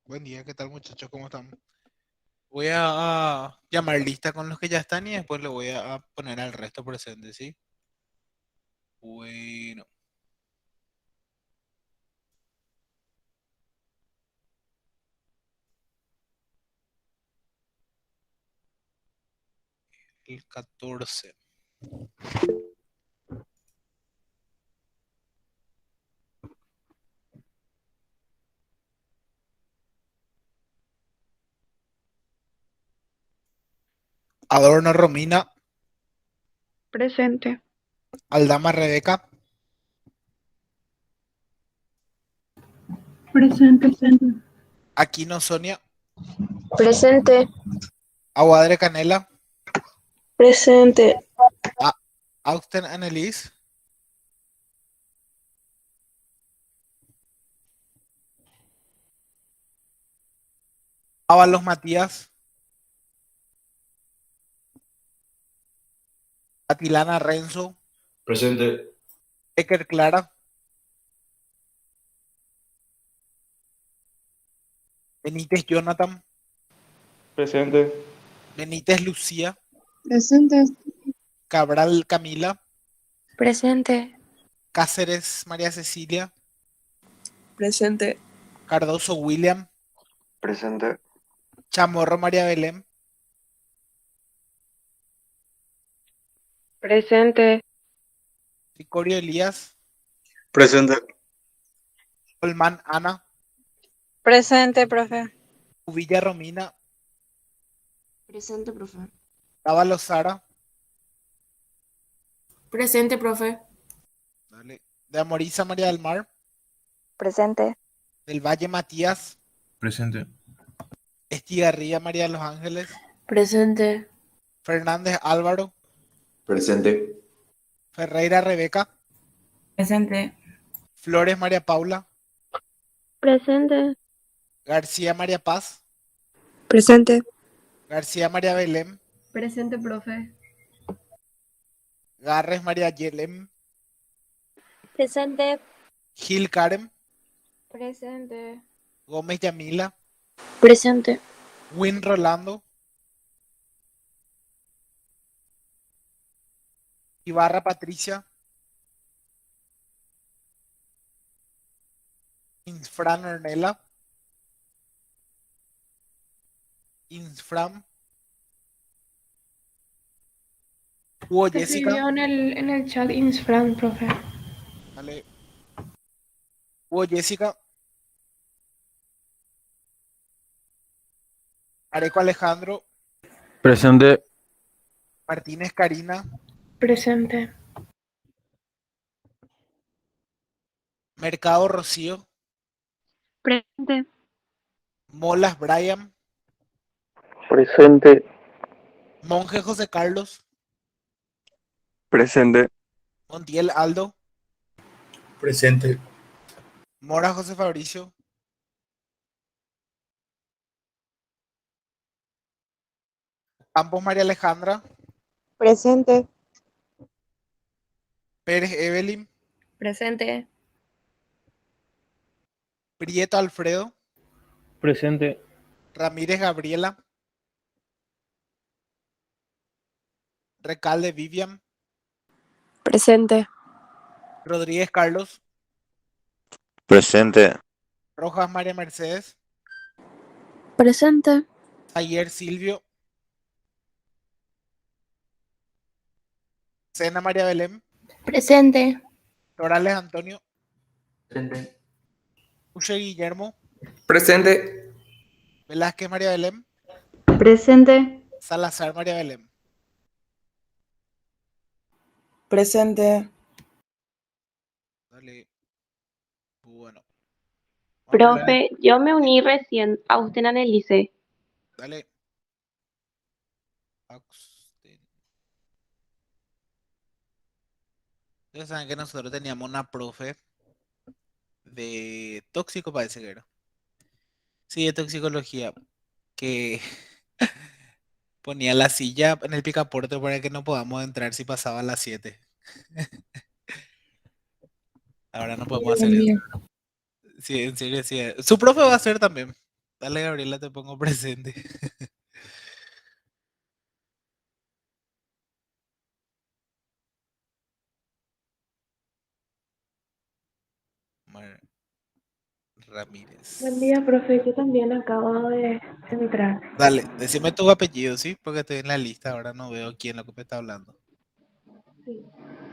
Buen día, ¿qué tal muchachos? ¿Cómo están? Voy a llamar lista con los que ya están y después le voy a poner al resto presente, ¿sí? Bueno, el 14. Adorno Romina, Presente. Aldama Rebeca, Presente. Aquino Sonia, Presente, Aguadre Canela, presente, A- Austen Annelies, Ábalos Matías, Atilana Renzo, Presente. Eker Clara, Benítez Jonathan, Presente. Benítez Lucía, Presente. Cabral Camila, presente, Cáceres María Cecilia, presente, Cardoso William, Presente. Chamorro María Belén, presente, Ricorio Elías, Presente. Olman Ana, Presente, profe. Uvilla Romina, Presente, profe. Dávalos Sara, Presente, profe. dale, de Amorisa María del Mar, presente, del Valle Matías, Presente. Estigarribia María de los Ángeles, Presente. Fernández Álvaro, Presente. Ferreira Rebeca, Presente. Flores María Paula, presente, García María Paz, presente, García María Belén, Presente, profe. Garres María Yelem, presente, Gil Karen, presente, Gómez Yamila, presente, Win Rolando, Ibarra Patricia, Infran Ornella, Infram, Hugo Se Jessica, escribió en el chat Insfran, profe. dale, Hugo Jessica, Areco Alejandro, Presente. Martínez Karina, Presente. Mercado Rocío, presente, Molas Brian, Presente. Monje José Carlos, Presente. Montiel Aldo, Presente. Mora José Fabricio, Campos María Alejandra, presente, Pérez Evelyn, presente, Prieto Alfredo, Presente. Ramírez Gabriela, Recalde Vivian, presente, Rodríguez Carlos, Presente. Rojas María Mercedes, presente, Ayer Silvio, Sena María Belén, Presente. Torales Antonio, Presente. Uche Guillermo, Presente. Velázquez María Belén, Presente. Salazar María Belén. Presente. Dale. Bueno. Vamos a poner, profe, yo me uní recién a usted en el liceo. dale. Austen. Ustedes saben que nosotros teníamos una profe de tóxico, parece que era. Sí, de toxicología, que ponía la silla en el picaporte para que no podamos entrar si pasaba las 7. Ahora no podemos hacer eso. Sí, en serio, sí. Su profe va a hacer también. Dale, Gabriela, te pongo presente. Mar Buen Ramírez. día, profe. Yo también acabo de entrar. Dale, decime tu apellido, ¿sí? Porque estoy en la lista, ahora no veo quién es lo que me está hablando. Sí.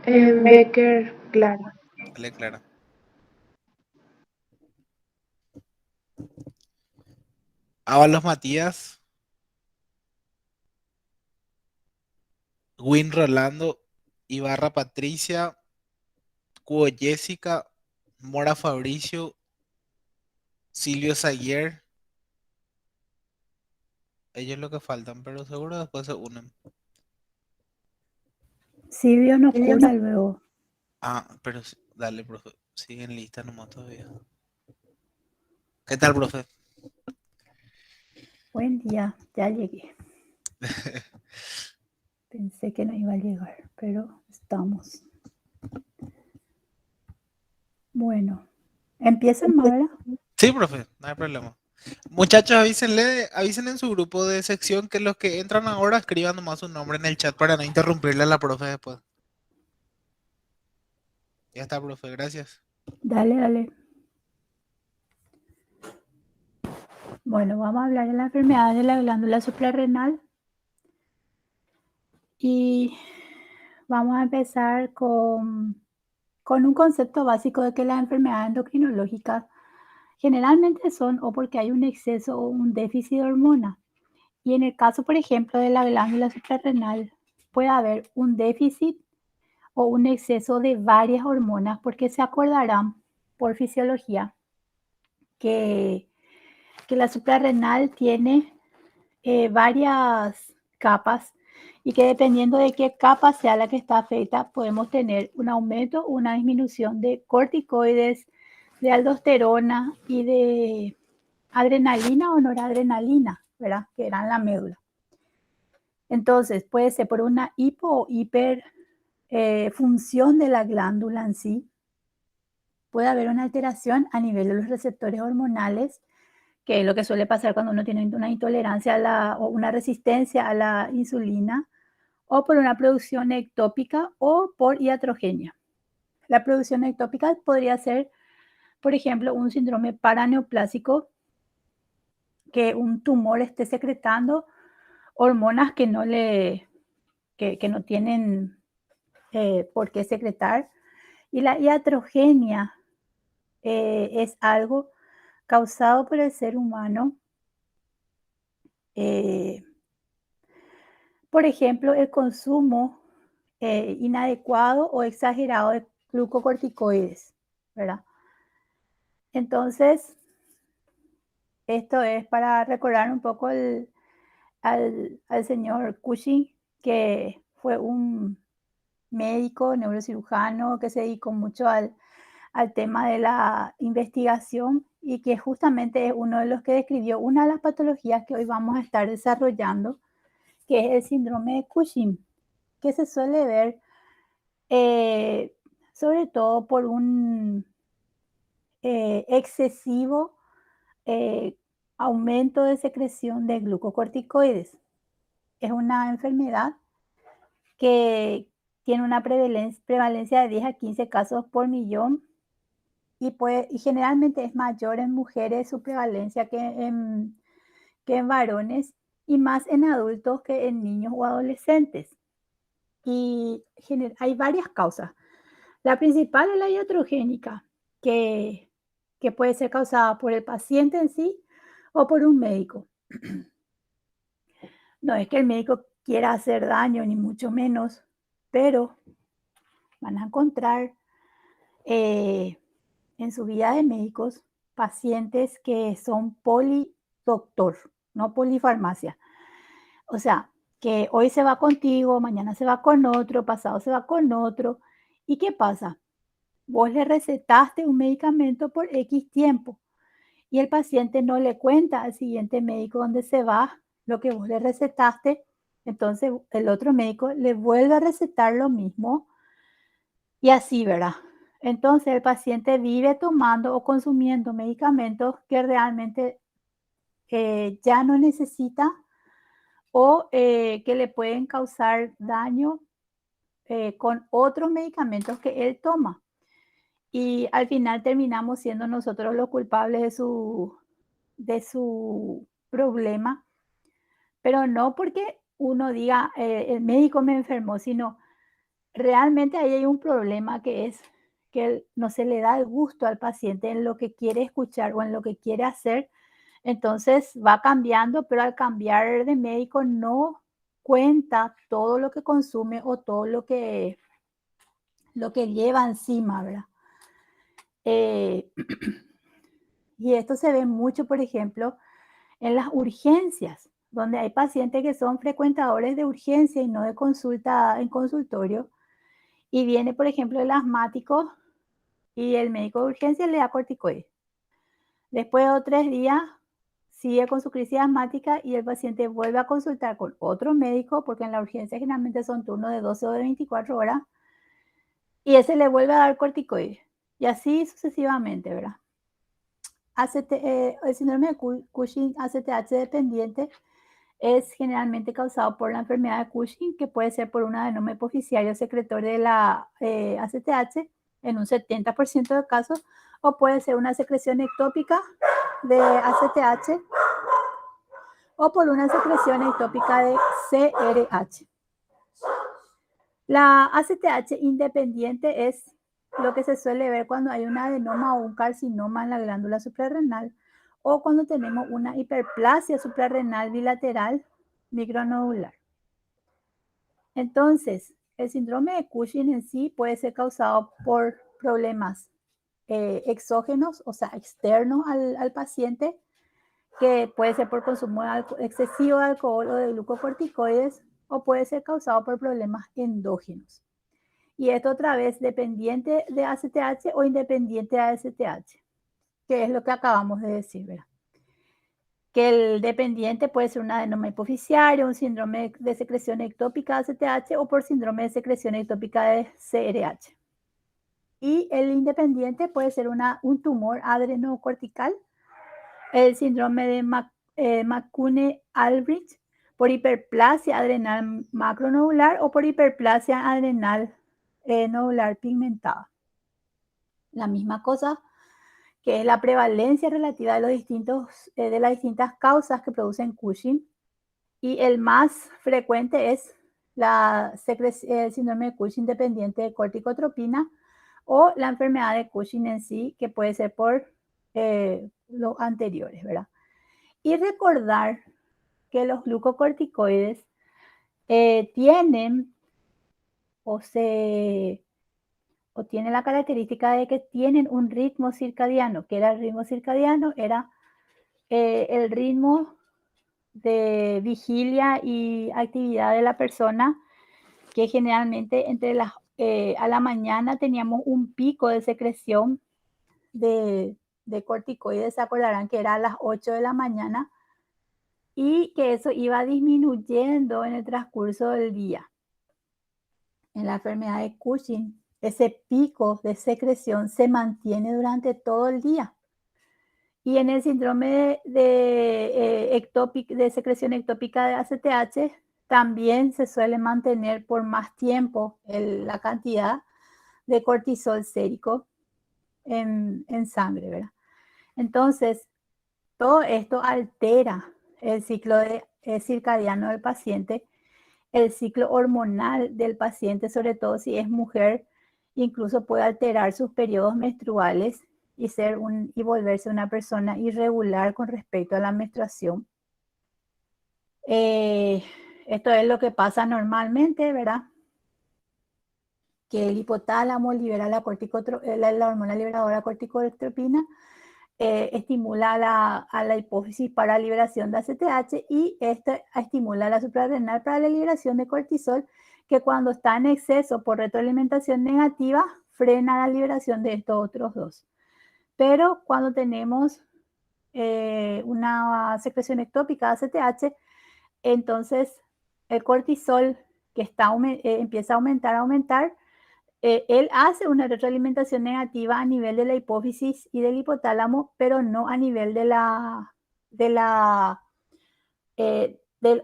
Becker, Clara. Dale, Clara. Ábalos Matías, Win Rolando, Ibarra Patricia, Cubo Jessica, Mora Fabricio, Silvio Sayer. Ellos es lo que faltan, pero seguro después se unen. Silvio no cura luego. Ah, pero dale, profe. Sigue en lista nomás todavía. ¿Qué tal, profe? Buen día, ya llegué. Pensé que no iba a llegar, pero estamos. Bueno, empiezan, ¿verdad? Sí, profe, no hay problema. Muchachos, avisen en su grupo de sección que los que entran ahora escriban nomás su nombre en el chat para no interrumpirle a la profe después. Ya está, profe, gracias. Dale, dale. Bueno, vamos a hablar de la enfermedad de la glándula suprarrenal. Y vamos a empezar con un concepto básico de que las enfermedades endocrinológicas generalmente son o porque hay un exceso o un déficit de hormona. Y en el caso, por ejemplo, de la glándula suprarrenal, puede haber un déficit o un exceso de varias hormonas, porque se acordarán por fisiología que la suprarrenal tiene varias capas y que dependiendo de qué capa sea la que está afecta, podemos tener un aumento o una disminución de corticoides, de aldosterona y de adrenalina o noradrenalina, ¿verdad? Que eran la médula. Entonces, puede ser por una hipo o hiper función de la glándula en sí. Puede haber una alteración a nivel de los receptores hormonales, que es lo que suele pasar cuando uno tiene una intolerancia o una resistencia a la insulina, o por una producción ectópica o por iatrogenia. La producción ectópica podría ser, por ejemplo, un síndrome paraneoplásico, que un tumor esté secretando hormonas que no tienen por qué secretar. Y la iatrogenia es algo causado por el ser humano. Por ejemplo, el consumo inadecuado o exagerado de glucocorticoides, ¿verdad? Entonces, esto es para recordar un poco al señor Cushing, que fue un médico neurocirujano que se dedicó mucho al tema de la investigación y que justamente es uno de los que describió una de las patologías que hoy vamos a estar desarrollando, que es el síndrome de Cushing, que se suele ver sobre todo por un excesivo aumento de secreción de glucocorticoides. Es una enfermedad que tiene una prevalencia de 10 a 15 casos por millón y generalmente es mayor en mujeres su prevalencia que en varones y más en adultos que en niños o adolescentes. Y hay varias causas. La principal es la iatrogénica, que puede ser causada por el paciente en sí o por un médico. No es que el médico quiera hacer daño, ni mucho menos, pero van a encontrar en su vida de médicos pacientes que son polidoctor, no polifarmacia. O sea, que hoy se va contigo, mañana se va con otro, pasado se va con otro. ¿Y qué pasa? Vos le recetaste un medicamento por X tiempo y el paciente no le cuenta al siguiente médico donde se va lo que vos le recetaste, entonces el otro médico le vuelve a recetar lo mismo y así, ¿verdad? Entonces el paciente vive tomando o consumiendo medicamentos que realmente ya no necesita o que le pueden causar daño con otros medicamentos que él toma. Y al final terminamos siendo nosotros los culpables de su problema, pero no porque uno diga, el médico me enfermó, sino realmente ahí hay un problema que es que no se le da el gusto al paciente en lo que quiere escuchar o en lo que quiere hacer. Entonces va cambiando, pero al cambiar de médico no cuenta todo lo que consume o todo lo que lleva encima, ¿verdad? Y esto se ve mucho, por ejemplo, en las urgencias, donde hay pacientes que son frecuentadores de urgencia y no de consulta en consultorio. Y viene, por ejemplo, el asmático y el médico de urgencia le da corticoides. Después de 3 días, sigue con su crisis asmática y el paciente vuelve a consultar con otro médico, porque en la urgencia generalmente son turnos de 12 o de 24 horas, y ese le vuelve a dar corticoides. Y así sucesivamente, ¿verdad? El síndrome de Cushing ACTH dependiente es generalmente causado por la enfermedad de Cushing, que puede ser por un adenoma hipoficiario secretorio de la ACTH en un 70% de casos, o puede ser una secreción ectópica de ACTH o por una secreción ectópica de CRH. La ACTH independiente es lo que se suele ver cuando hay un adenoma o un carcinoma en la glándula suprarrenal o cuando tenemos una hiperplasia suprarrenal bilateral micronodular. Entonces, el síndrome de Cushing en sí puede ser causado por problemas exógenos, o sea, externos al paciente, que puede ser por consumo excesivo de alcohol o de glucocorticoides, o puede ser causado por problemas endógenos. Y esto otra vez dependiente de ACTH o independiente de ACTH, que es lo que acabamos de decir, ¿verdad? Que el dependiente puede ser un adenoma hipoficiario, un síndrome de secreción ectópica de ACTH o por síndrome de secreción ectópica de CRH. Y el independiente puede ser un tumor adrenocortical, el síndrome de McCune-Albrigh por hiperplasia adrenal macronodular o por hiperplasia adrenal nodular pigmentada. La misma cosa que es la prevalencia relativa de las distintas causas que producen Cushing, y el más frecuente es el síndrome de Cushing dependiente de corticotropina o la enfermedad de Cushing en sí, que puede ser por los anteriores, ¿verdad? Y recordar que los glucocorticoides tienen la característica de que tienen un ritmo circadiano. ¿Qué era el ritmo circadiano? Era el ritmo de vigilia y actividad de la persona, que generalmente a la mañana teníamos un pico de secreción de corticoides, se acordarán que era a las 8 de la mañana, y que eso iba disminuyendo en el transcurso del día. En la enfermedad de Cushing, ese pico de secreción se mantiene durante todo el día. Y en el síndrome de secreción ectópica de ACTH también se suele mantener por más tiempo la cantidad de cortisol sérico en sangre, ¿verdad? Entonces, todo esto altera el ciclo circadiano del paciente, el ciclo hormonal del paciente, sobre todo si es mujer, incluso puede alterar sus periodos menstruales y volverse una persona irregular con respecto a la menstruación. Esto es lo que pasa normalmente, ¿verdad? Que el hipotálamo libera la hormona liberadora corticotropina, estimula a la hipófisis para liberación de ACTH, y esto estimula la suprarrenal para la liberación de cortisol, que cuando está en exceso por retroalimentación negativa frena la liberación de estos otros dos. Pero cuando tenemos una secreción ectópica de ACTH, entonces el cortisol que empieza a aumentar, él hace una retroalimentación negativa a nivel de la hipófisis y del hipotálamo, pero no a nivel de del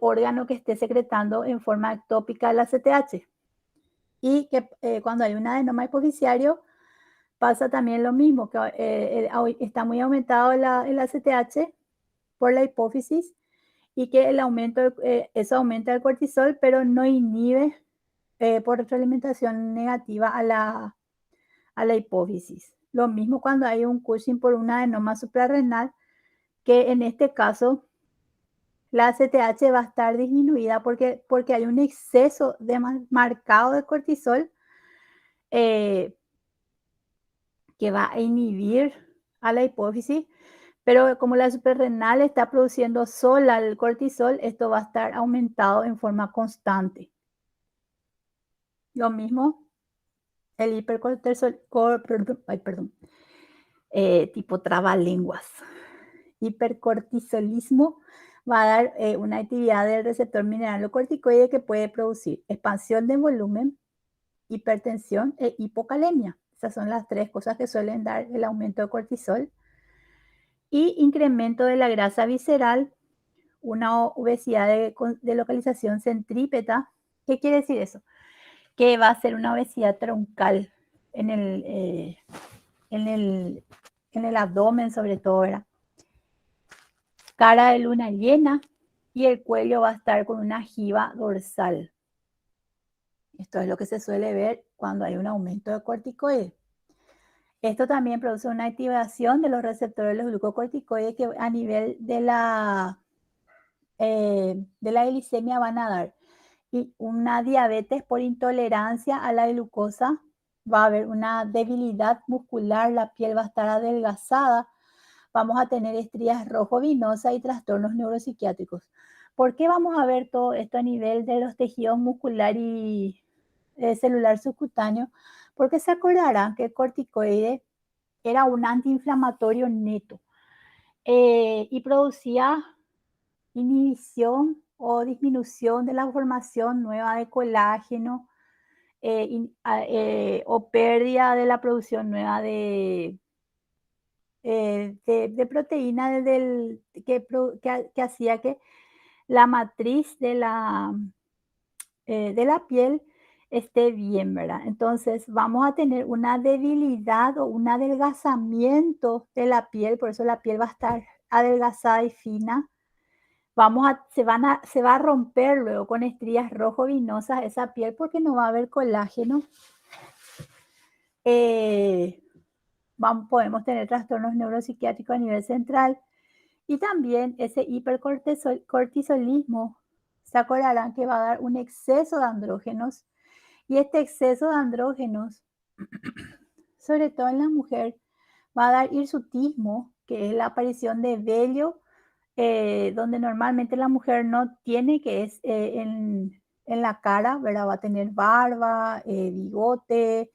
órgano que esté secretando en forma ectópica la ACTH. Y que cuando hay un adenoma hipoficiario pasa también lo mismo, que está muy aumentado el ACTH por la hipófisis y que eso aumenta el cortisol, pero no inhibe por retroalimentación negativa a la hipófisis. Lo mismo cuando hay un Cushing por un adenoma suprarrenal, que en este caso la ACTH va a estar disminuida porque hay un exceso marcado de cortisol que va a inhibir a la hipófisis, pero como la suprarrenal está produciendo sola el cortisol, esto va a estar aumentado en forma constante. Lo mismo el hipercortisol, tipo trabalenguas. Hipercortisolismo va a dar una actividad del receptor mineralocorticoide que puede producir expansión de volumen, hipertensión e hipocalemia. Esas son las 3 cosas que suelen dar el aumento de cortisol. Y incremento de la grasa visceral, una obesidad de localización centrípeta. ¿Qué quiere decir eso? Que va a ser una obesidad troncal en el abdomen, sobre todo, ¿verdad? Cara de luna llena y el cuello va a estar con una jiba dorsal. Esto es lo que se suele ver cuando hay un aumento de corticoides. Esto también produce una activación de los receptores de los glucocorticoides que a nivel de la glicemia van a dar. Y una diabetes por intolerancia a la glucosa, va a haber una debilidad muscular, la piel va a estar adelgazada, vamos a tener estrías rojo-vinosas y trastornos neuropsiquiátricos. ¿Por qué vamos a ver todo esto a nivel de los tejidos muscular y celular subcutáneo? Porque se acordarán que el corticoide era un antiinflamatorio neto y producía inhibición o disminución de la formación nueva de colágeno o pérdida de la producción nueva de proteína que hacía que la matriz de la piel esté bien, ¿verdad? Entonces vamos a tener una debilidad o un adelgazamiento de la piel, por eso la piel va a estar adelgazada y fina. Se va a romper luego con estrías rojo-vinosas esa piel porque no va a haber colágeno. Podemos tener trastornos neuropsiquiátricos a nivel central y también ese hipercortisolismo. Se acordarán que va a dar un exceso de andrógenos y este exceso de andrógenos, sobre todo en la mujer, va a dar hirsutismo, que es la aparición de vello, donde normalmente la mujer no tiene, que es en la cara, ¿verdad? Va a tener barba, bigote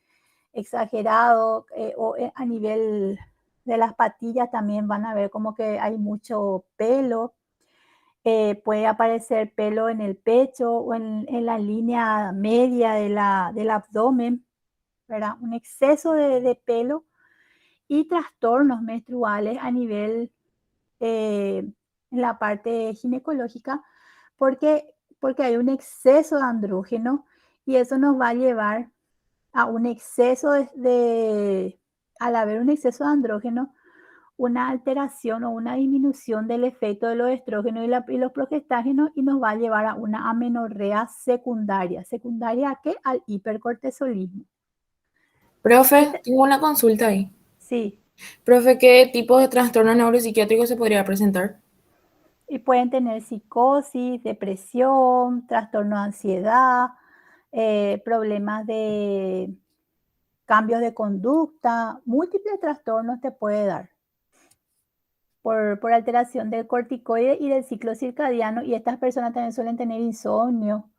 exagerado, o a nivel de las patillas también van a ver como que hay mucho pelo. Puede aparecer pelo en el pecho o en la línea media del abdomen, ¿verdad? Un exceso de pelo y trastornos menstruales a nivel en la parte ginecológica porque hay un exceso de andrógeno y eso nos va a llevar a un exceso al haber un exceso de andrógeno, una alteración o una disminución del efecto de los estrógenos y los progestágenos y nos va a llevar a una amenorrea secundaria. ¿Secundaria a qué? Al hipercortisolismo. Profe, tengo una consulta ahí. Sí. Profe, ¿qué tipo de trastorno neuropsiquiátrico se podría presentar? Y pueden tener psicosis, depresión, trastorno de ansiedad, problemas de cambios de conducta, múltiples trastornos te puede dar por alteración del corticoide y del ciclo circadiano, y estas personas también suelen tener insomnio,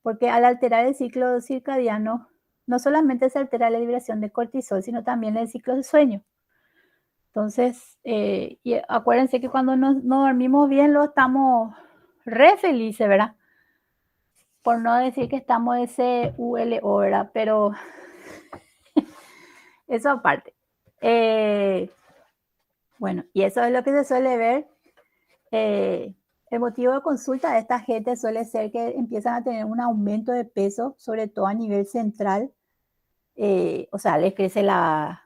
porque al alterar el ciclo circadiano, no solamente se altera la liberación de cortisol, sino también el ciclo de sueño. Entonces, y acuérdense que cuando no dormimos bien, lo estamos re felices, ¿verdad? Por no decir que estamos SULO, ¿verdad? Pero eso aparte. Bueno, y eso es lo que se suele ver El motivo de consulta de esta gente suele ser que empiezan a tener un aumento de peso, sobre todo a nivel central. O sea, les crece la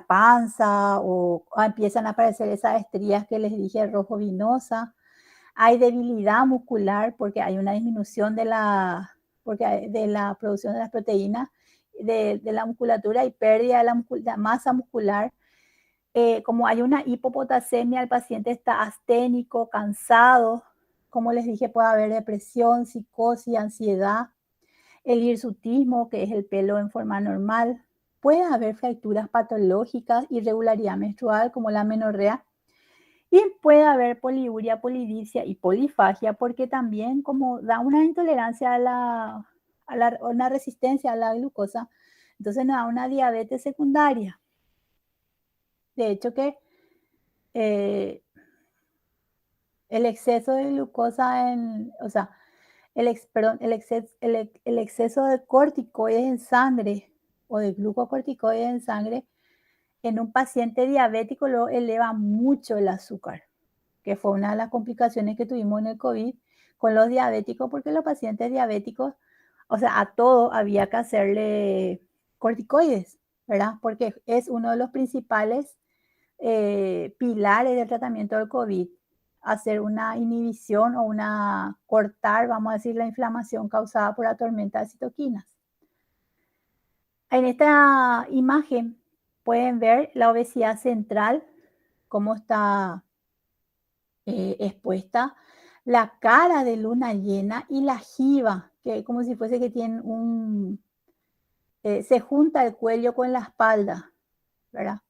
panza o empiezan a aparecer esas estrías que les dije, rojo vinosa. Hay debilidad muscular porque hay una disminución de la producción de las proteínas de la musculatura y pérdida de la masa muscular. Como hay una hipopotasemia, el paciente está asténico, cansado. Como les dije, puede haber depresión, psicosis, ansiedad, el hirsutismo, que es el pelo en forma normal. Puede haber fracturas patológicas, irregularidad menstrual como la menorrea. Y puede haber poliuria, polidipsia y polifagia, porque también como da una intolerancia una resistencia a la glucosa, entonces nos da una diabetes secundaria. De hecho que el exceso de glucosa el exceso de corticoides en sangre o de glucocorticoides en sangre en un paciente diabético lo eleva mucho el azúcar, que fue una de las complicaciones que tuvimos en el COVID con los diabéticos, porque los pacientes diabéticos, o sea, a todo había que hacerle corticoides, ¿verdad? Porque es uno de los principales pilares del tratamiento del COVID, hacer una inhibición o cortar, vamos a decir, la inflamación causada por la tormenta de citoquinas. En esta imagen pueden ver la obesidad central, cómo está expuesta, la cara de luna llena y la jiba, que como si fuese que tienen se junta el cuello con la espalda, ¿verdad?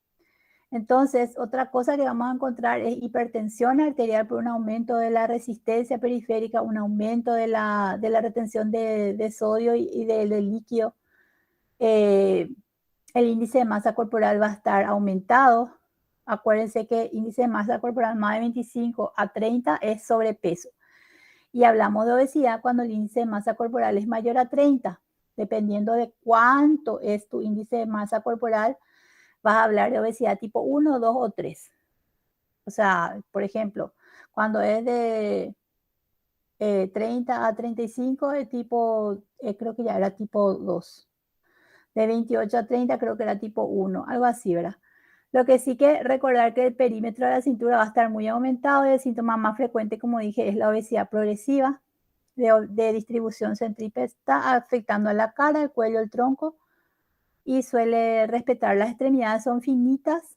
Entonces, otra cosa que vamos a encontrar es hipertensión arterial por un aumento de la resistencia periférica, un aumento de la retención de sodio y del líquido. El índice de masa corporal va a estar aumentado. Acuérdense que índice de masa corporal más de 25 a 30 es sobrepeso. Y hablamos de obesidad cuando el índice de masa corporal es mayor a 30. Dependiendo de cuánto es tu índice de masa corporal, vas a hablar de obesidad tipo 1, 2 o 3. O sea, por ejemplo, cuando es de 30 a 35, de tipo, creo que ya era tipo 2. De 28 a 30 creo que era tipo 1, algo así, ¿verdad? Lo que sí que recordar que el perímetro de la cintura va a estar muy aumentado y el síntoma más frecuente, como dije, es la obesidad progresiva de distribución centrípeta, afectando a la cara, el cuello, el tronco, y suele respetar las extremidades, son finitas,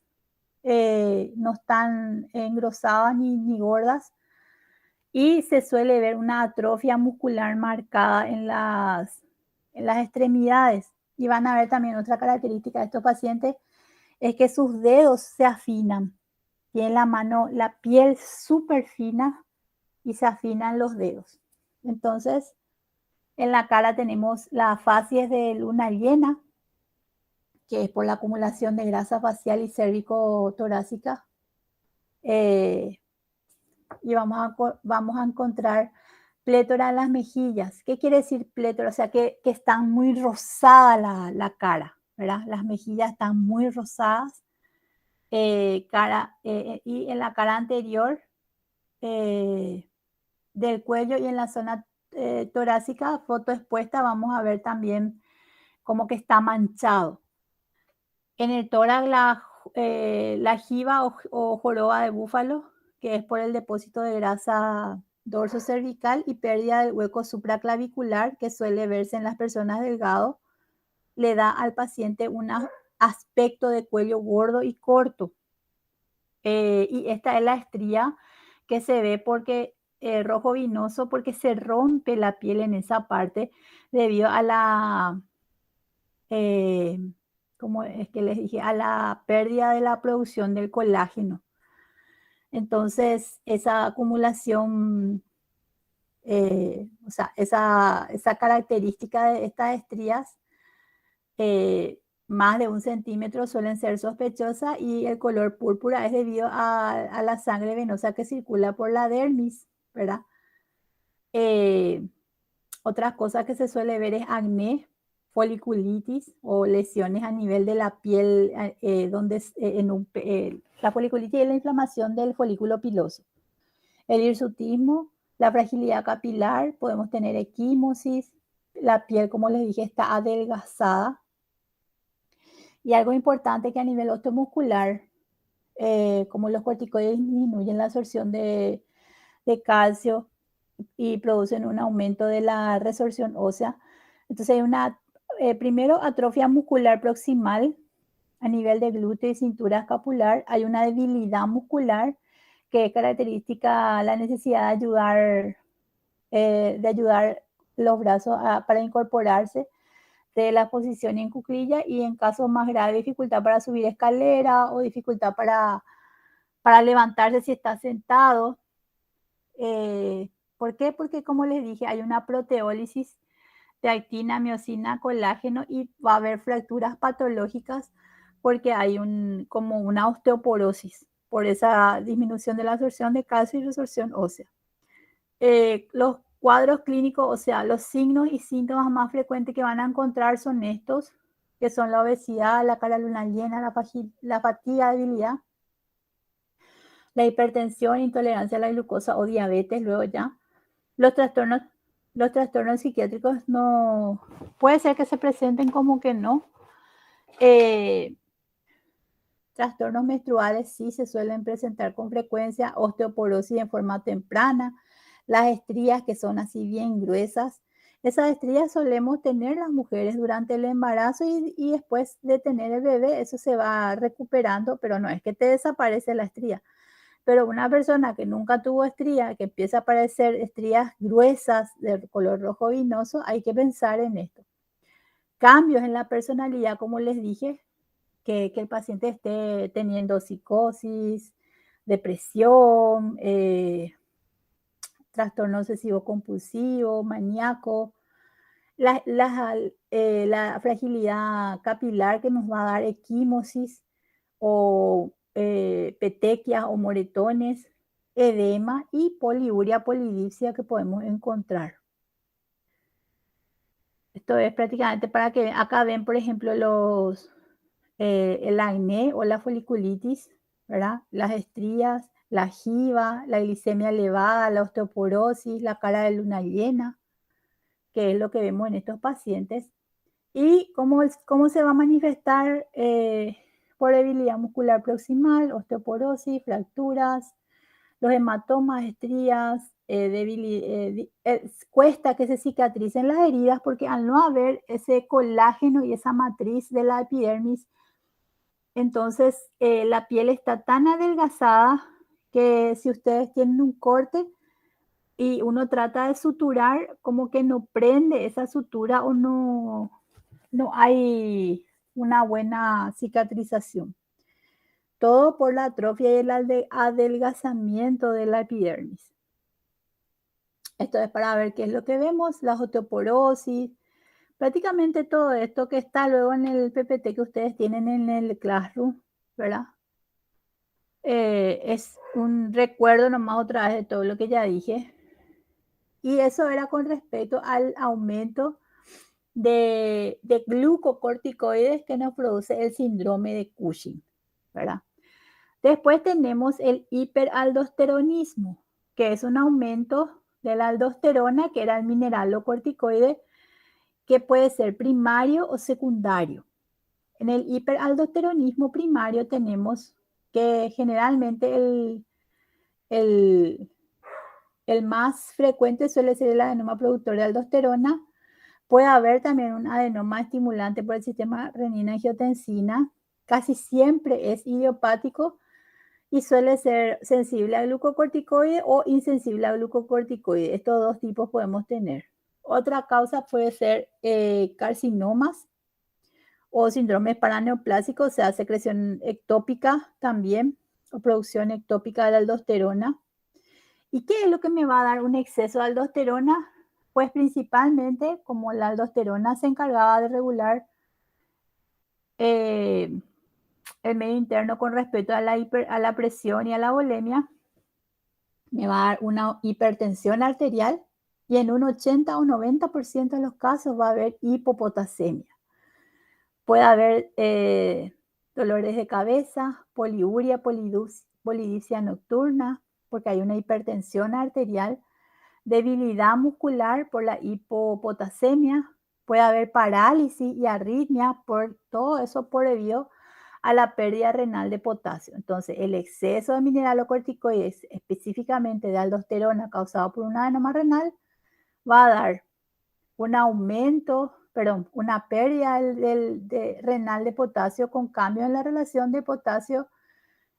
no están engrosadas ni gordas, y se suele ver una atrofia muscular marcada en las extremidades. Y van a ver también otra característica de estos pacientes, es que sus dedos se afinan. Tienen la piel súper fina y se afinan los dedos. Entonces, en la cara tenemos la facies de luna llena, que es por la acumulación de grasa facial y cérvico-torácica. Y vamos a encontrar plétora en las mejillas. ¿Qué quiere decir plétora? O sea, que están muy rosada la cara, ¿verdad? Las mejillas están muy rosadas. Y en la cara anterior del cuello y en la zona torácica, foto expuesta, vamos a ver también como que está manchado. En el tórax la jiba o joroba de búfalo, que es por el depósito de grasa dorso cervical y pérdida del hueco supraclavicular que suele verse en las personas delgadas, le da al paciente un aspecto de cuello gordo y corto. Y esta es la estría que se ve porque rojo vinoso, porque se rompe la piel en esa parte debido a la como es que les dije, a la pérdida de la producción del colágeno. Entonces, esa acumulación, o sea, esa característica de estas estrías, más de 1 centímetro suelen ser sospechosas y el color púrpura es debido a la sangre venosa que circula por la dermis, ¿verdad? Otras cosas que se suele ver es acné, foliculitis o lesiones a nivel de la piel, la foliculitis es la inflamación del folículo piloso. el hirsutismo, la fragilidad capilar, podemos tener equimosis, la piel, como les dije, está adelgazada. Y algo importante que a nivel osteomuscular, como los corticoides disminuyen la absorción de calcio y producen un aumento de la resorción ósea. Entonces hay una, primero, atrofia muscular proximal a nivel de glúteo y cintura escapular. Hay una debilidad muscular que es característica la necesidad de ayudar los brazos para incorporarse de la posición en cuclilla, y en casos más graves, dificultad para subir escalera o dificultad para levantarse si está sentado. ¿Por qué? Porque, como les dije, hay una proteólisis de actina, miosina, colágeno, y va a haber fracturas patológicas porque hay como una osteoporosis por esa disminución de la absorción de calcio y resorción ósea. Los cuadros clínicos, o sea, los signos y síntomas más frecuentes que van a encontrar son estos, que son la obesidad, la cara de luna llena, la fatiga, debilidad, la hipertensión, intolerancia a la glucosa o diabetes. Luego ya los trastornos psiquiátricos no, puede ser que se presenten como que no. Trastornos menstruales sí se suelen presentar con frecuencia, osteoporosis en forma temprana, las estrías que son así bien gruesas. Esas estrías solemos tener las mujeres durante el embarazo y después de tener el bebé, eso se va recuperando, pero no es que te desaparece la estría. Pero una persona que nunca tuvo estría, que empieza a aparecer estrías gruesas de color rojo vinoso, hay que pensar en esto. Cambios en la personalidad, como les dije, que el paciente esté teniendo psicosis, depresión, trastorno obsesivo compulsivo, maníaco, la fragilidad capilar que nos va a dar equimosis o petequias o moretones, edema y poliuria, polidipsia que podemos encontrar. Esto es prácticamente para que acá ven, por ejemplo, el acné o la foliculitis, ¿verdad? Las estrías, la jiba, la glicemia elevada, la osteoporosis, la cara de luna llena, que es lo que vemos en estos pacientes. ¿Y cómo se va a manifestar? Por debilidad muscular proximal, osteoporosis, fracturas, los hematomas, estrías, cuesta que se cicatricen las heridas porque al no haber ese colágeno y esa matriz de la epidermis, entonces la piel está tan adelgazada que si ustedes tienen un corte y uno trata de suturar, como que no prende esa sutura o no hay una buena cicatrización. Todo por la atrofia y el adelgazamiento de la epidermis. Esto es para ver qué es lo que vemos, la osteoporosis, prácticamente todo esto que está luego en el PPT que ustedes tienen en el Classroom, ¿verdad? Es un recuerdo nomás otra vez de todo lo que ya dije. Y eso era con respecto al aumento de glucocorticoides que nos produce el síndrome de Cushing, ¿verdad? Después tenemos el hiperaldosteronismo, que es un aumento de la aldosterona, que era el mineralocorticoide, que puede ser primario o secundario. En el hiperaldosteronismo primario tenemos que generalmente el más frecuente suele ser el adenoma productor de aldosterona. Puede haber también un adenoma estimulante por el sistema renina-angiotensina. Casi siempre es idiopático y suele ser sensible a glucocorticoide o insensible a glucocorticoide. Estos dos tipos podemos tener. Otra causa puede ser carcinomas o síndromes paraneoplásicos, o sea, secreción ectópica también, o producción ectópica de la aldosterona. ¿Y qué es lo que me va a dar un exceso de aldosterona? Pues principalmente, como la aldosterona se encargaba de regular el medio interno con respecto a la presión y a la volemia, me va a dar una hipertensión arterial y en un 80 o 90% de los casos va a haber hipopotasemia. Puede haber dolores de cabeza, poliuria, polidipsia nocturna, porque hay una hipertensión arterial, debilidad muscular por la hipopotasemia, puede haber parálisis y arritmia, por todo eso por debido a la pérdida renal de potasio. Entonces, el exceso de mineralocorticoides, específicamente de aldosterona causado por un adenoma renal, va a dar un aumento, una pérdida renal de potasio con cambio en la relación de potasio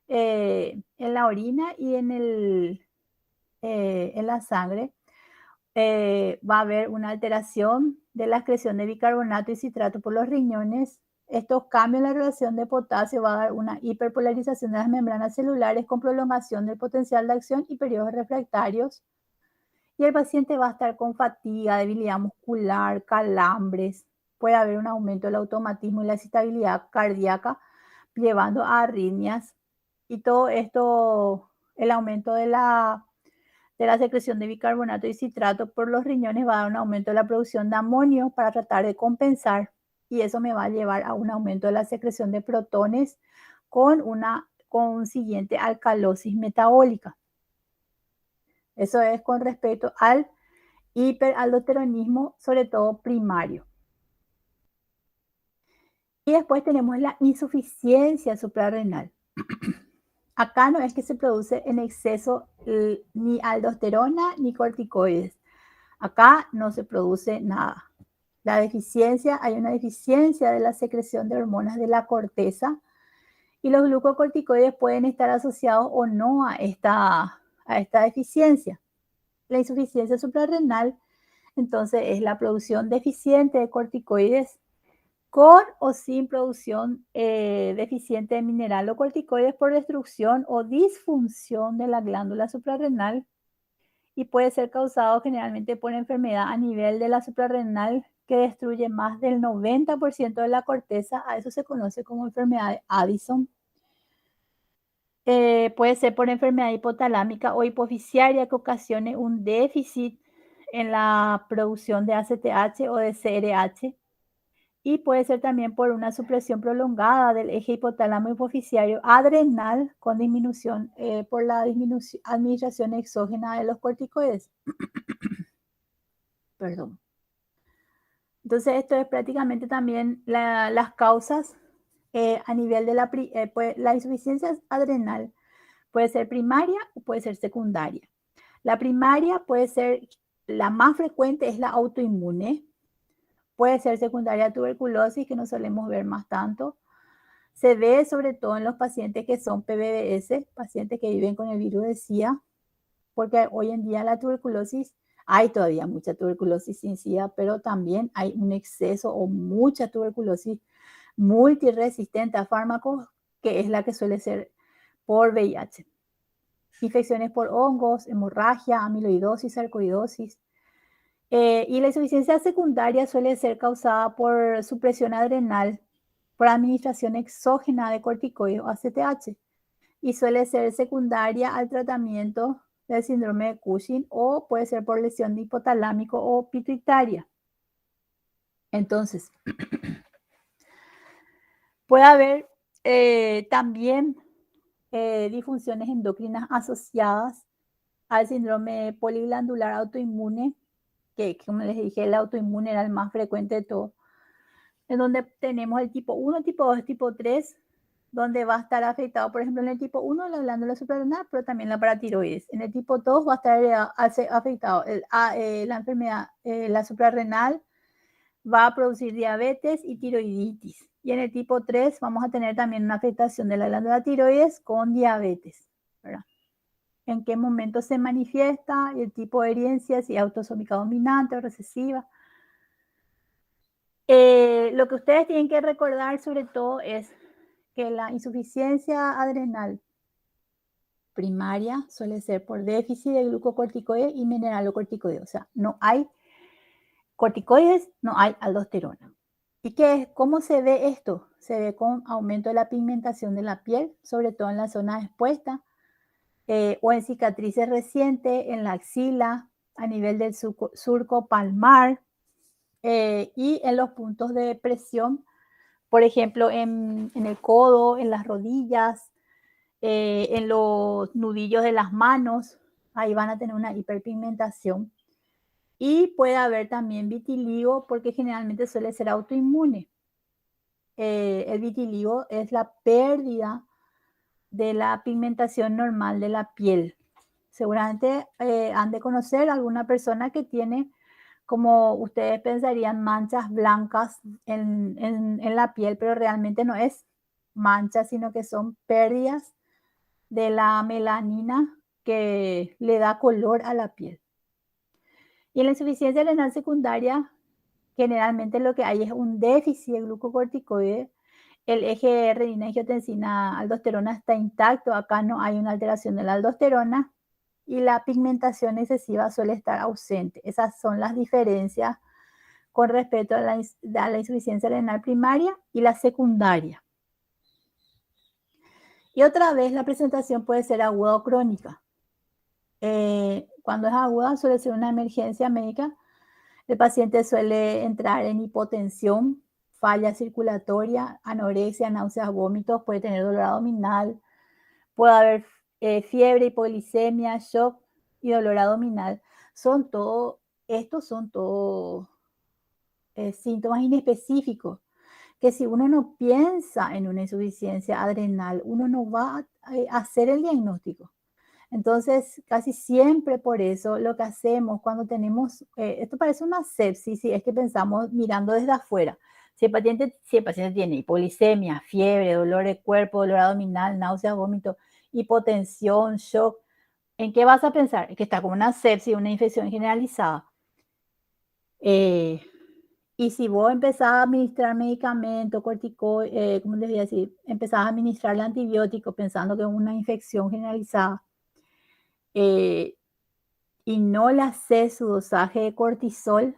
en la orina y en la sangre. Va a haber una alteración de la excreción de bicarbonato y citrato por los riñones. Estos cambios en la relación de potasio va a dar una hiperpolarización de las membranas celulares con prolongación del potencial de acción y periodos refractarios. Y el paciente va a estar con fatiga, debilidad muscular, calambres. Puede haber un aumento del automatismo y la excitabilidad cardíaca, llevando a arritmias. Y todo esto, el aumento de la secreción de bicarbonato y citrato por los riñones va a dar un aumento de la producción de amonio para tratar de compensar. Y eso me va a llevar a un aumento de la secreción de protones con siguiente alcalosis metabólica. Eso es con respecto al hiperaldosteronismo, sobre todo primario. Y después tenemos la insuficiencia suprarrenal. Acá no es que se produce en exceso ni aldosterona ni corticoides. Acá no se produce nada. Hay una deficiencia de la secreción de hormonas de la corteza y los glucocorticoides pueden estar asociados o no a esta deficiencia. La insuficiencia suprarrenal, entonces, es la producción deficiente de corticoides con o sin producción deficiente de mineralocorticoides por destrucción o disfunción de la glándula suprarrenal y puede ser causado generalmente por enfermedad a nivel de la suprarrenal que destruye más del 90% de la corteza. A eso se conoce como enfermedad de Addison. Puede ser por enfermedad hipotalámica o hipofisiaria que ocasione un déficit en la producción de ACTH o de CRH. Y puede ser también por una supresión prolongada del eje hipotálamo hipofisiario adrenal con disminución por la administración exógena de los corticoides. Perdón. Entonces, esto es prácticamente también las causas a nivel de la insuficiencia adrenal. Puede ser primaria o puede ser secundaria. La primaria puede ser, la más frecuente es la autoinmune. Puede ser secundaria a tuberculosis, que no solemos ver más tanto. Se ve sobre todo en los pacientes que son PBBS, pacientes que viven con el virus de SIDA, porque hoy en día la tuberculosis, hay todavía mucha tuberculosis sin SIDA, pero también hay un exceso o mucha tuberculosis multiresistente a fármacos, que es la que suele ser por VIH. Infecciones por hongos, hemorragia, amiloidosis, sarcoidosis. Y la insuficiencia secundaria suele ser causada por supresión adrenal, por administración exógena de corticoides o ACTH, y suele ser secundaria al tratamiento del síndrome de Cushing o puede ser por lesión de hipotalámico o pituitaria. Entonces, puede haber también disfunciones endocrinas asociadas al síndrome poliglandular autoinmune, que como les dije, el autoinmune era el más frecuente de todo, en donde tenemos el tipo 1, tipo 2, tipo 3, donde va a estar afectado, por ejemplo, en el tipo 1 la glándula suprarrenal, pero también la paratiroides. En el tipo 2 va a estar afectado la enfermedad, la suprarrenal, va a producir diabetes y tiroiditis. Y en el tipo 3 vamos a tener también una afectación de la glándula tiroides con diabetes, ¿verdad? En qué momento se manifiesta, el tipo de herencia, si es autosómica dominante o recesiva. Lo que ustedes tienen que recordar sobre todo es que la insuficiencia adrenal primaria suele ser por déficit de glucocorticoides y mineralocorticoides. O sea, no hay corticoides, no hay aldosterona. ¿Y cómo se ve esto? Se ve con aumento de la pigmentación de la piel, sobre todo en la zona expuesta, o en cicatrices recientes, en la axila, a nivel del surco palmar y en los puntos de presión, por ejemplo, en el codo, en las rodillas, En los nudillos de las manos, ahí van a tener una hiperpigmentación. Y puede haber también vitiligo porque generalmente suele ser autoinmune. El vitiligo es la pérdida de la pigmentación normal de la piel. Seguramente han de conocer a alguna persona que tiene, como ustedes pensarían, manchas blancas en la piel, pero realmente no es manchas, sino que son pérdidas de la melanina que le da color a la piel. Y en la insuficiencia renal secundaria, generalmente lo que hay es un déficit de glucocorticoide. El eje renina-angiotensina-aldosterona está intacto, acá no hay una alteración de la aldosterona y la pigmentación excesiva suele estar ausente. Esas son las diferencias con respecto a la insuficiencia renal primaria y la secundaria. Y otra vez la presentación puede ser aguda o crónica. Cuando es aguda suele ser una emergencia médica. El paciente suele entrar en hipotensión, falla circulatoria, anorexia, náuseas, vómitos, puede tener dolor abdominal, puede haber fiebre, hipoglicemia, shock y dolor abdominal. Estos son todos síntomas inespecíficos que si uno no piensa en una insuficiencia adrenal, uno no va a hacer el diagnóstico. Entonces, casi siempre por eso lo que hacemos cuando tenemos, esto parece una sepsis, si es que pensamos mirando desde afuera. Si el paciente tiene hipoglicemia, fiebre, dolor de cuerpo, dolor abdominal, náuseas, vómito, hipotensión, shock, ¿en qué vas a pensar? Es que está con una sepsis, una infección generalizada. Y si vos empezás a administrar medicamentos, corticoides, ¿cómo les voy a decir? Empezás a administrar antibióticos pensando que es una infección generalizada, y no le haces su dosaje de cortisol,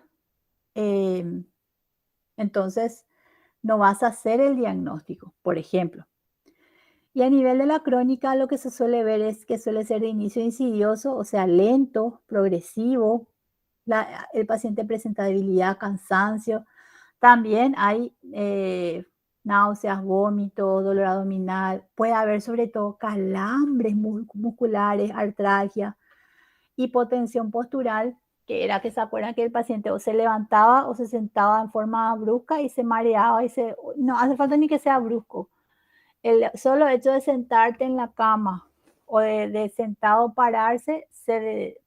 entonces no vas a hacer el diagnóstico, por ejemplo. Y a nivel de la crónica, lo que se suele ver es que suele ser de inicio insidioso, o sea, lento, progresivo. El paciente presenta debilidad, cansancio. También hay náuseas, vómitos, dolor abdominal. Puede haber sobre todo calambres musculares, artralgia, hipotensión postural, que era que se acuerdan que el paciente o se levantaba o se sentaba en forma brusca y se mareaba no hace falta ni que sea brusco. El solo hecho de sentarte en la cama o de sentado pararse se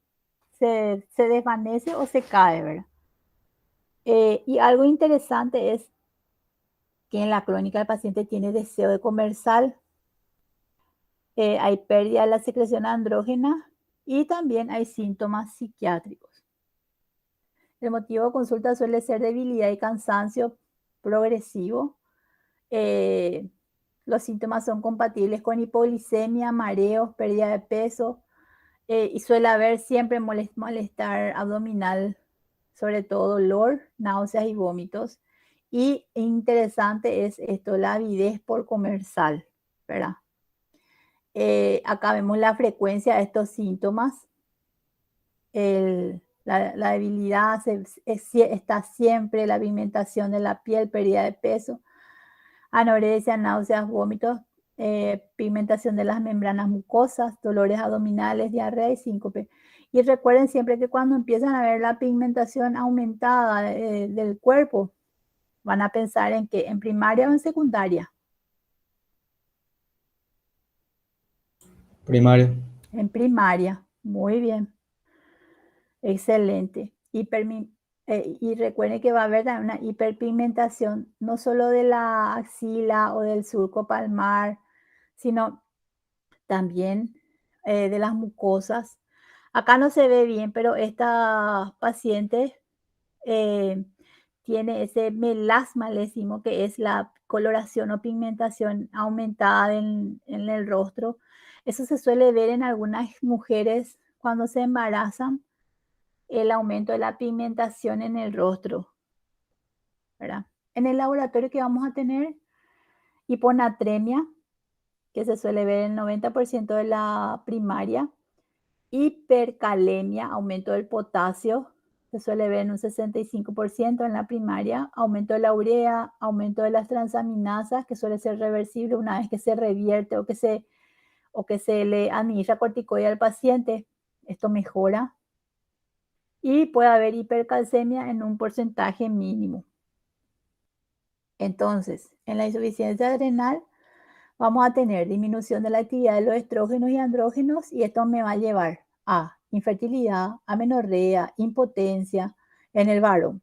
desvanece o se cae, ¿verdad? Y algo interesante es que en la crónica el paciente tiene deseo de comer sal, hay pérdida de la secreción andrógena y también hay síntomas psiquiátricos. El motivo de consulta suele ser debilidad y cansancio progresivo. Los síntomas son compatibles con hipoglicemia, mareos, pérdida de peso, y suele haber siempre malestar abdominal, sobre todo dolor, náuseas y vómitos. Y interesante es esto, la avidez por comer sal, ¿verdad? Acá vemos la frecuencia de estos síntomas. La debilidad está siempre, la pigmentación de la piel, pérdida de peso, anorexia, náuseas, vómitos, pigmentación de las membranas mucosas, dolores abdominales, diarrea y síncope. Y recuerden siempre que cuando empiezan a ver la pigmentación aumentada del cuerpo, van a pensar en que en primaria o en secundaria. Primaria. En primaria, muy bien. Excelente. Y recuerden que va a haber una hiperpigmentación, no solo de la axila o del surco palmar, sino también de las mucosas. Acá no se ve bien, pero esta paciente tiene ese melasma, le decimos, que es la coloración o pigmentación aumentada en el rostro. Eso se suele ver en algunas mujeres cuando se embarazan, el aumento de la pigmentación en el rostro, ¿verdad? En el laboratorio que vamos a tener hiponatremia, que se suele ver en el 90% de la primaria, hipercalemia, aumento del potasio, se suele ver en un 65% en la primaria, aumento de la urea, aumento de las transaminasas, que suele ser reversible una vez que se revierte o o que se le administra corticoide al paciente, esto mejora. Y puede haber hipercalcemia en un porcentaje mínimo. Entonces, en la insuficiencia adrenal vamos a tener disminución de la actividad de los estrógenos y andrógenos y esto me va a llevar a infertilidad, amenorrea, impotencia en el varón.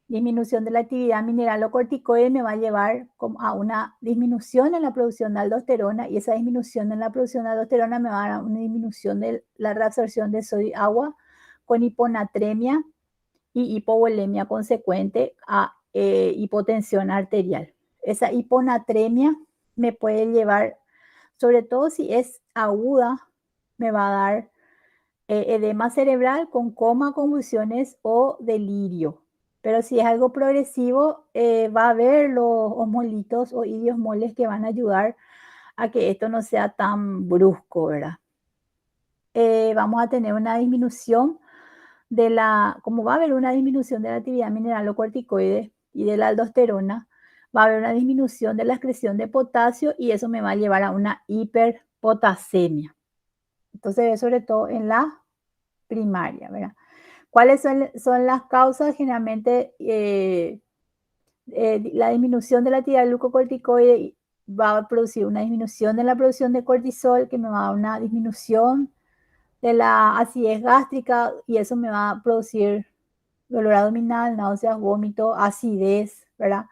Disminución de la actividad mineralocorticoide me va a llevar a una disminución en la producción de aldosterona y esa disminución en la producción de aldosterona me va a dar una disminución de la reabsorción de sodio y agua con hiponatremia y hipovolemia consecuente a hipotensión arterial. Esa hiponatremia me puede llevar, sobre todo si es aguda, me va a dar edema cerebral con coma, convulsiones o delirio. Pero si es algo progresivo, va a haber los osmolitos o idiosmoles que van a ayudar a que esto no sea tan brusco, ¿verdad? Vamos a tener una disminución como va a haber una disminución de la actividad mineralocorticoide y de la aldosterona, va a haber una disminución de la excreción de potasio y eso me va a llevar a una hiperpotasemia. Entonces, sobre todo en la primaria, ¿verdad? ¿Cuáles son las causas? Generalmente, la disminución de la actividad glucocorticoide va a producir una disminución de la producción de cortisol que me va a dar una disminución de la acidez gástrica y eso me va a producir dolor abdominal, náuseas, vómito, acidez, ¿verdad?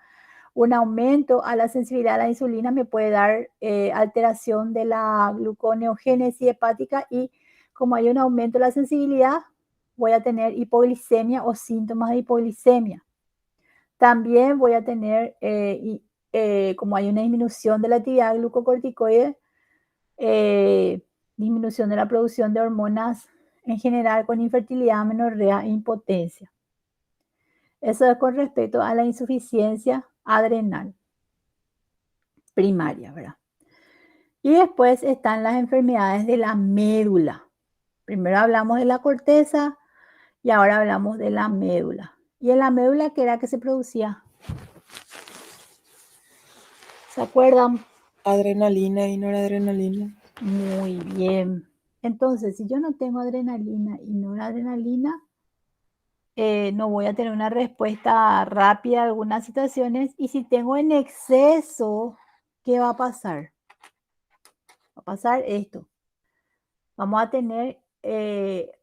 Un aumento a la sensibilidad a la insulina me puede dar alteración de la gluconeogénesis hepática y como hay un aumento de la sensibilidad, voy a tener hipoglicemia o síntomas de hipoglicemia. También voy a tener, como hay una disminución de la actividad glucocorticoide, disminución de la producción de hormonas en general con infertilidad, amenorrea e impotencia. Eso es con respecto a la insuficiencia adrenal primaria, ¿verdad? Y después están las enfermedades de la médula. Primero hablamos de la corteza y ahora hablamos de la médula. ¿Y en la médula qué era que se producía? ¿Se acuerdan? Adrenalina y noradrenalina. Muy bien. Entonces, si yo no tengo adrenalina y noradrenalina, no voy a tener una respuesta rápida a algunas situaciones. Y si tengo en exceso, ¿qué va a pasar? Va a pasar esto. Vamos a tener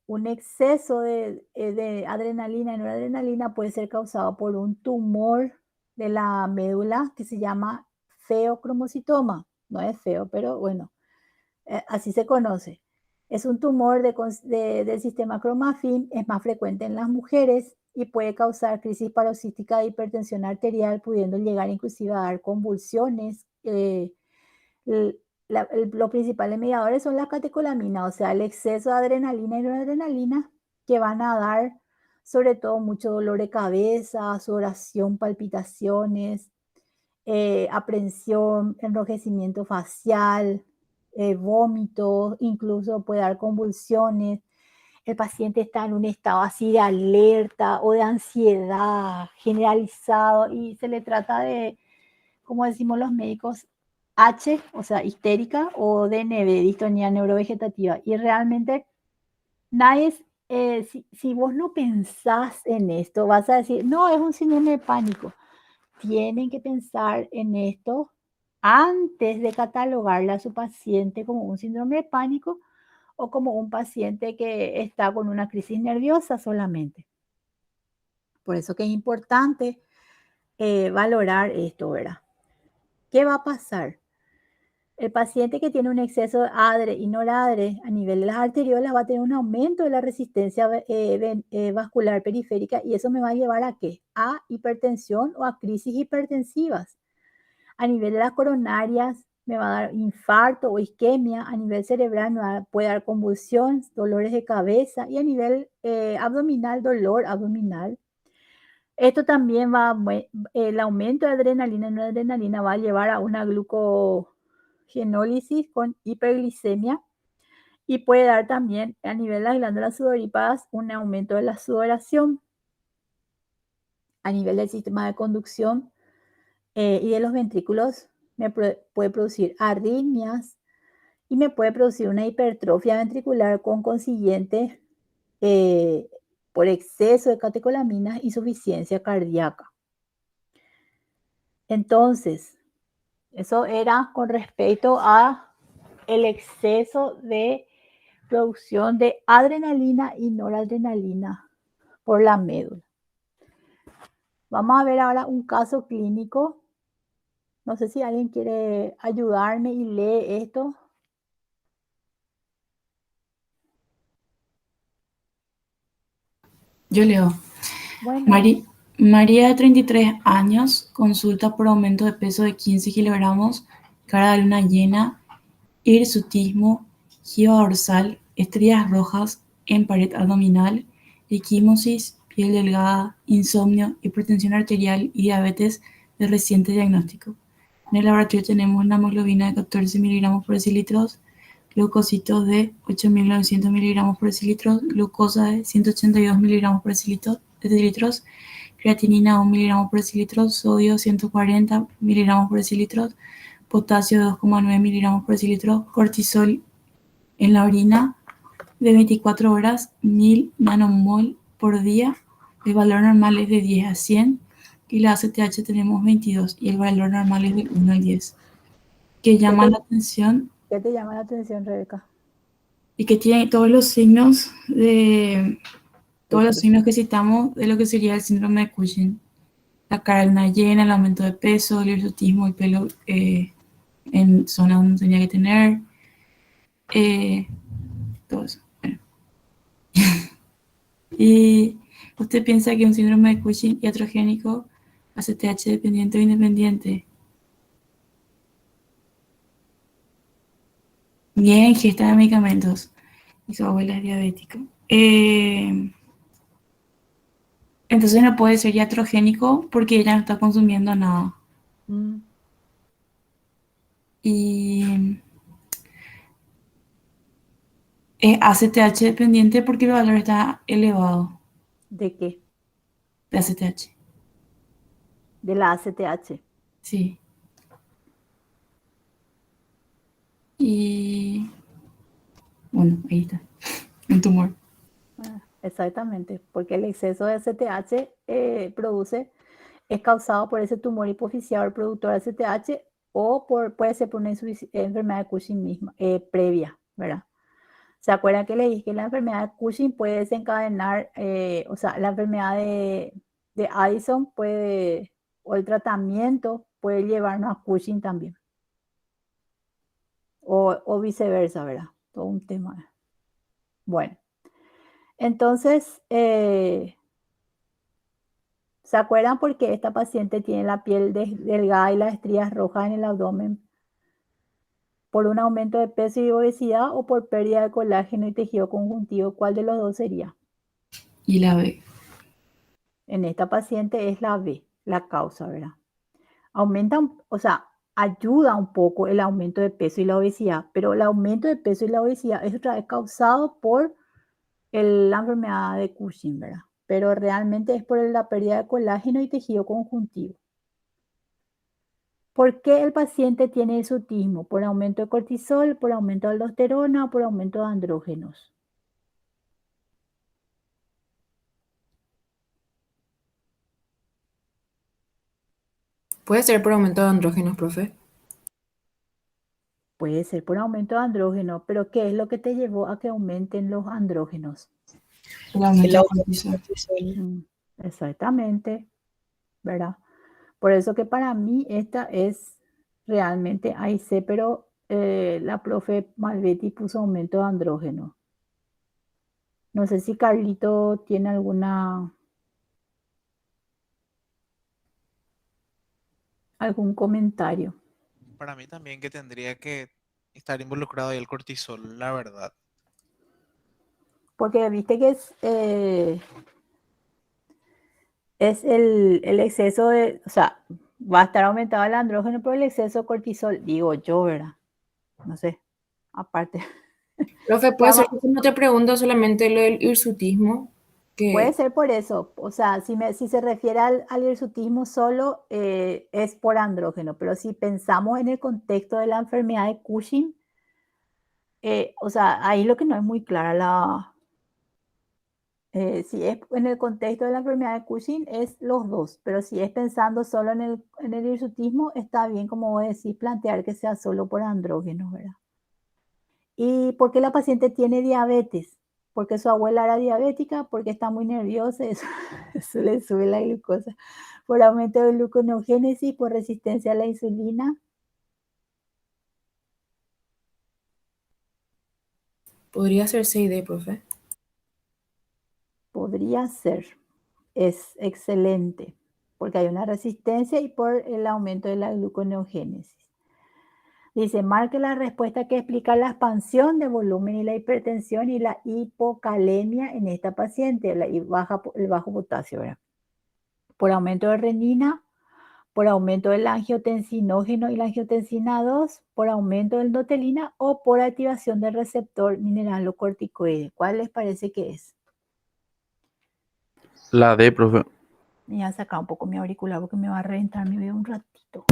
un exceso de adrenalina y noradrenalina puede ser causado por un tumor de la médula que se llama feocromocitoma. No es feo, pero bueno, así se conoce. Es un tumor del sistema cromafin, es más frecuente en las mujeres y puede causar crisis paroxística de hipertensión arterial, pudiendo llegar inclusive a dar convulsiones. Los principales mediadores son las catecolaminas, o sea, el exceso de adrenalina y noradrenalina que van a dar sobre todo mucho dolor de cabeza, sudoración, palpitaciones, aprensión, enrojecimiento facial, vómitos, incluso puede dar convulsiones. El paciente está en un estado así de alerta o de ansiedad generalizado y se le trata de, como decimos los médicos, H, o sea, histérica, o DNV, distonía neurovegetativa. Y realmente nadie, si vos no pensás en esto, vas a decir, no, es un síndrome de pánico. Tienen que pensar en esto antes de catalogarle a su paciente como un síndrome de pánico o como un paciente que está con una crisis nerviosa solamente. Por eso que es importante valorar esto, ¿verdad? ¿Qué va a pasar? El paciente que tiene un exceso de ADRE y noradre a nivel de las arteriolas va a tener un aumento de la resistencia vascular periférica y eso me va a llevar ¿a qué? A hipertensión o a crisis hipertensivas. A nivel de las coronarias me va a dar infarto o isquemia, a nivel cerebral puede dar convulsión, dolores de cabeza y a nivel abdominal, dolor abdominal. Esto también el aumento de adrenalina y noradrenalina va a llevar a una glucogenólisis con hiperglicemia y puede dar también a nivel de las glándulas sudoríparas un aumento de la sudoración. A nivel del sistema de conducción y de los ventrículos puede producir arritmias y me puede producir una hipertrofia ventricular con consiguiente por exceso de catecolaminas, insuficiencia cardíaca. Entonces, eso era con respecto a el exceso de producción de adrenalina y noradrenalina por la médula. Vamos a ver ahora un caso clínico. No sé si alguien quiere ayudarme y lee esto. Yo leo. Bueno, María, de 33 años, consulta por aumento de peso de 15 kilogramos, cara de luna llena, hirsutismo, jiba dorsal, estrías rojas en pared abdominal, equimosis, piel delgada, insomnio, hipertensión arterial y diabetes de reciente diagnóstico. En el laboratorio tenemos una hemoglobina de 14 miligramos por decilitros, leucocitos de 8.900 miligramos por decilitros, glucosa de 182 miligramos por decilitros, creatinina 1 miligramo por decilitro, sodio 140 miligramos por decilitro, potasio 2,9 miligramos por decilitro, cortisol en la orina de 24 horas, 1000 nanomol por día, el valor normal es de 10 a 100 y la ACTH tenemos 22 y el valor normal es de 1 al 10. Que llama la atención. ¿Qué te llama la atención, Rebeca? Y que tiene todos los signos que citamos de lo que sería el síndrome de Cushing. La cara de luna llena, el aumento de peso, el hirsutismo, el pelo en zonas donde tenía que tener, todo eso. Bueno. Y usted piensa que un síndrome de Cushing iatrogénico, ACTH dependiente o independiente. Bien, ingesta de medicamentos. Y su abuela es diabética. Entonces no puede ser iatrogénico porque ella no está consumiendo nada. Y es ACTH dependiente porque el valor está elevado. ¿De qué? De ACTH. De la ACTH. Sí. Y bueno, ahí está. Un tumor. Exactamente, porque el exceso de ACTH es causado por ese tumor hipofisial productor de ACTH o puede ser por una enfermedad de Cushing misma, previa, ¿verdad? ¿Se acuerdan que le dije que la enfermedad de Cushing puede desencadenar, la enfermedad de Addison o el tratamiento puede llevarnos a Cushing también? O viceversa, ¿verdad? Todo un tema. Bueno. Entonces, ¿se acuerdan por qué esta paciente tiene la piel delgada y las estrías rojas en el abdomen? ¿Por un aumento de peso y obesidad o por pérdida de colágeno y tejido conjuntivo? ¿Cuál de los dos sería? Y la B. En esta paciente es la B, la causa, ¿verdad? Ayuda un poco el aumento de peso y la obesidad, pero el aumento de peso y la obesidad es otra vez causado por la enfermedad de Cushing, ¿verdad? Pero realmente es por la pérdida de colágeno y tejido conjuntivo. ¿Por qué el paciente tiene hirsutismo? ¿Por aumento de cortisol, por aumento de aldosterona o por aumento de andrógenos? ¿Puede ser por aumento de andrógenos, profe? Puede ser por aumento de andrógenos, pero ¿qué es lo que te llevó a que aumenten los andrógenos? El aumento de cortisol. Exactamente, ¿verdad? Por eso que para mí esta es realmente AIC, pero la profe Malvetti puso aumento de andrógeno. No sé si Carlito tiene algún comentario. Para mí también que tendría que estar involucrado ahí el cortisol, la verdad. Porque viste que es el exceso va a estar aumentado el andrógeno por el exceso de cortisol, digo yo, ¿verdad? No sé, aparte. Profe, ¿puede ser que no te pregunto solamente lo del hirsutismo? Puede ser por eso, o sea, si se refiere al hirsutismo solo, es por andrógeno, pero si pensamos en el contexto de la enfermedad de Cushing, o sea, ahí lo que no es muy clara si es en el contexto de la enfermedad de Cushing, es los dos, pero si es pensando solo en el hirsutismo, está bien, como vos decís, plantear que sea solo por andrógenos, ¿verdad? ¿Y por qué la paciente tiene diabetes? Porque su abuela era diabética, porque está muy nerviosa, eso le sube la glucosa, por aumento de gluconeogénesis, por resistencia a la insulina. Podría ser 6D, profe. Podría ser, es excelente, porque hay una resistencia y por el aumento de la gluconeogénesis. Dice, marque la respuesta que explica la expansión de volumen y la hipertensión y la hipocalemia en esta paciente, el bajo potasio, ¿verdad? Por aumento de renina, por aumento del angiotensinógeno y la angiotensina 2, por aumento del endotelina o por activación del receptor mineralocorticoide. ¿Cuál les parece que es? La D, profe. Me voy a sacar un poco mi auricular porque me va a reventar mi oído un ratito.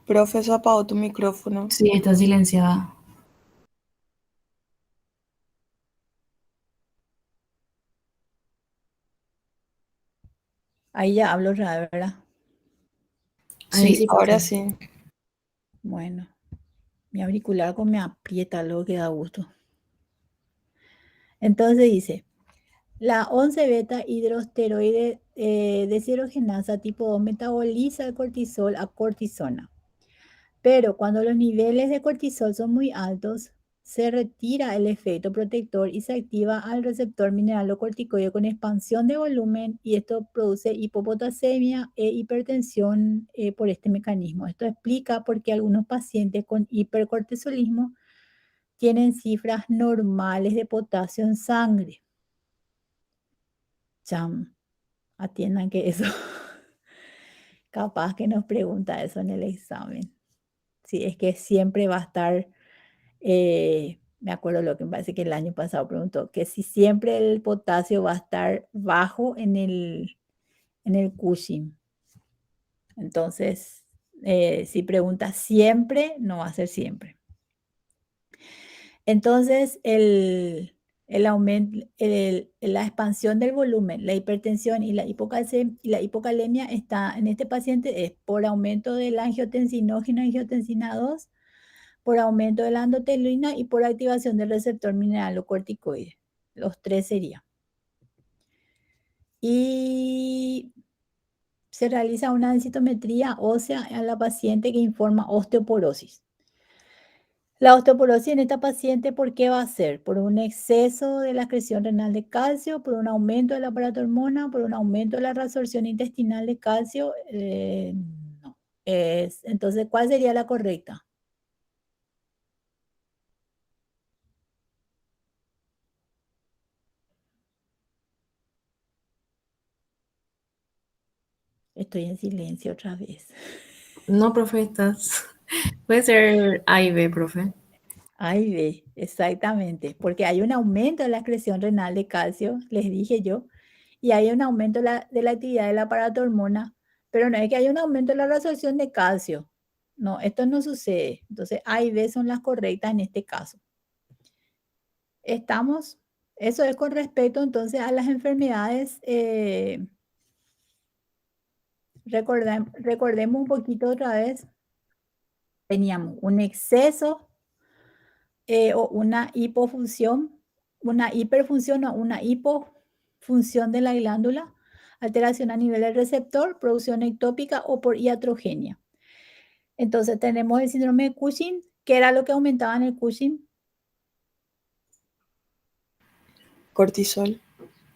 Profe, se apagó tu micrófono. Sí, está silenciada. Ahí ya hablo raro, ¿verdad? Ahí Sí, sí, ahora profe. sí. Bueno, mi auricular con me aprieta, luego que da gusto. Entonces dice, la 11-beta hidrosteroide deshidrogenasa tipo 2 metaboliza el cortisol a cortisona. Pero cuando los niveles de cortisol son muy altos, se retira el efecto protector y se activa al receptor mineralocorticoide con expansión de volumen y esto produce hipopotasemia e hipertensión por este mecanismo. Esto explica por qué algunos pacientes con hipercortisolismo tienen cifras normales de potasio en sangre. Cham, atiendan que eso, capaz que nos pregunta eso en el examen. Si es que siempre va a estar, me acuerdo lo que me parece que el año pasado preguntó, que si siempre el potasio va a estar bajo en el Cushing. Entonces, si pregunta siempre, no va a ser siempre. Entonces, el aumento, la expansión del volumen, la hipertensión y la hipocalemia está en este paciente es por aumento del angiotensinógeno, angiotensina 2, por aumento de la endotelina y por activación del receptor mineralocorticoide. Los tres serían. Y se realiza una densitometría ósea a la paciente que informa osteoporosis. La osteoporosis en esta paciente, ¿por qué va a ser? Por un exceso de la excreción renal de calcio, por un aumento de la paratormona, por un aumento de la reabsorción intestinal de calcio. No. Entonces, ¿cuál sería la correcta? Estoy en silencio otra vez. No, profe, estás. Puede ser A y B, profe. A y B, exactamente, porque hay un aumento de la excreción renal de calcio, les dije yo, y hay un aumento de la actividad de la paratormona, pero no es que haya un aumento de la reabsorción de calcio. No, esto no sucede. Entonces, A y B son las correctas en este caso. Estamos, eso es con respecto entonces a las enfermedades. Recordemos un poquito otra vez. Teníamos un exceso o una hipofunción, una hiperfunción o una hipofunción de la glándula, alteración a nivel del receptor, producción ectópica o por iatrogenia. Entonces tenemos el síndrome de Cushing, que era lo que aumentaba en el Cushing. Cortisol.